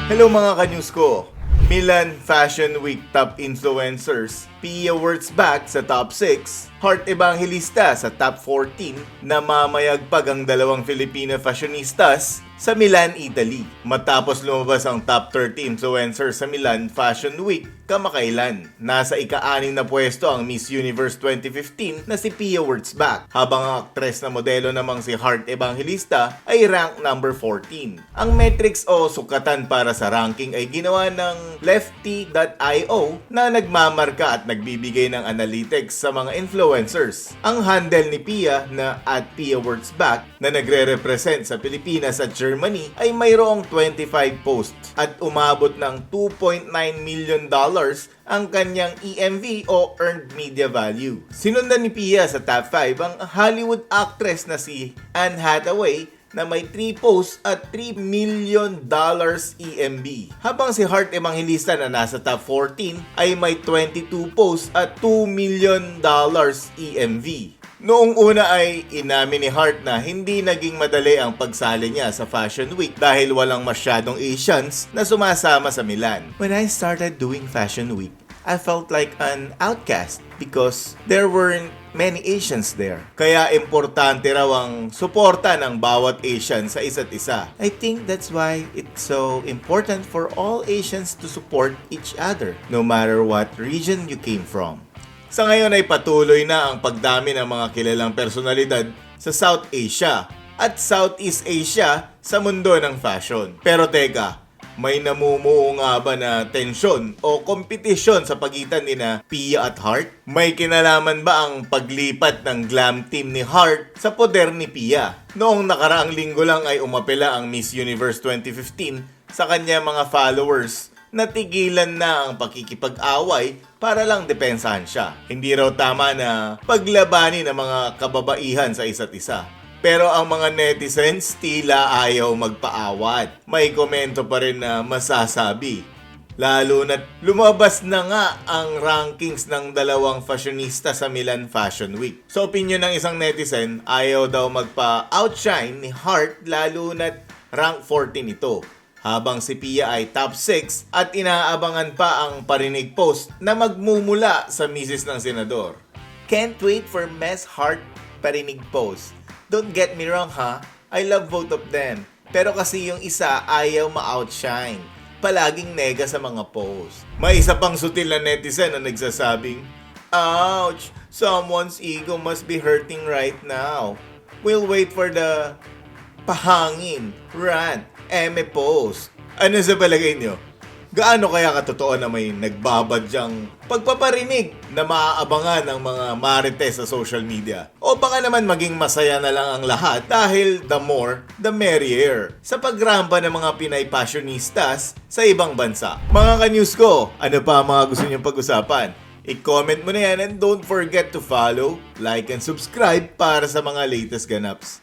Hello mga ka-news ko! Milan Fashion Week top influencers, Pia Wurtzbach sa top 6, Heart Evangelista sa top 14, namamayagpag ang dalawang Filipino fashionistas sa Milan, Italy. Matapos lumabas ang top 30 influencers sa Milan Fashion Week kamakailan. Nasa ika-6 na pwesto ang Miss Universe 2015 na si Pia Wurtzbach, habang ang aktres na modelo namang si Heart Evangelista ay rank number 14. Ang metrics o sukatan para sa ranking ay ginawa ng Lefty.io na nagmamarka at nagbibigay ng analytics sa mga influencers. Ang handle ni Pia na @PiaWurtzbach na nagre-represent sa Pilipinas at Germany ay mayroong 25 posts at umabot ng $2.9 million ang kanyang EMV o Earned Media Value. Sinundan ni Pia sa top 5 ang Hollywood actress na si Anne Hathaway na may 3 posts at $3 million EMV. Habang si Heart Evangelista na nasa top 14 ay may 22 posts at $2 million EMV. Noong una ay inamin ni Heart na hindi naging madali ang pagsali niya sa Fashion Week dahil walang masyadong Asians na sumasama sa Milan. When I started doing Fashion Week, I felt like an outcast because there weren't many Asians there. Kaya importante raw ang suporta ng bawat Asian sa isa't isa. I think that's why it's so important for all Asians to support each other, no matter what region you came from. Sa ngayon ay patuloy na ang pagdami ng mga kilalang personalidad sa South Asia at Southeast Asia sa mundo ng fashion. Pero teka, may namumuo nga ba na tensyon o kompetisyon sa pagitan ni na Pia at Heart? May kinalaman ba ang paglipat ng glam team ni Heart sa poder ni Pia? Noong nakaraang linggo lang ay umapela ang Miss Universe 2015 sa kanya mga followers na tigilan na ang pakikipag-away para lang depensahan siya. Hindi raw tama na paglabanin ang mga kababaihan sa isa't isa. Pero ang mga netizens tila ayaw magpaawat. May komento pa rin na masasabi. Lalo na't lumabas na nga ang rankings ng dalawang fashionista sa Milan Fashion Week. Sa opinion ng isang netizen, ayaw daw magpa-outshine ni Heart lalo na't rank 14 ito. Habang si Pia ay top 6 at inaabangan pa ang parinig post na magmumula sa misis ng senador. Can't wait for Ms. Heart parinig post. Don't get me wrong ha, I love both of them. Pero kasi yung isa ayaw ma-outshine. Palaging nega sa mga post. May isa pang sutil na netizen na nagsasabing, ouch, someone's ego must be hurting right now. We'll wait for the pahangin, rant, post. Ano sa palagay nyo? Gaano kaya katotoo na may nagbabadyang pagpaparinig na maaabangan ng mga marites sa social media? O baka naman maging masaya na lang ang lahat dahil the more, the merrier sa pagrampa ng mga Pinay fashionistas sa ibang bansa. Mga ka-news ko, ano pa ang mga gusto nyong pag-usapan? I-comment mo na yan and don't forget to follow, like, and subscribe para sa mga latest ganaps.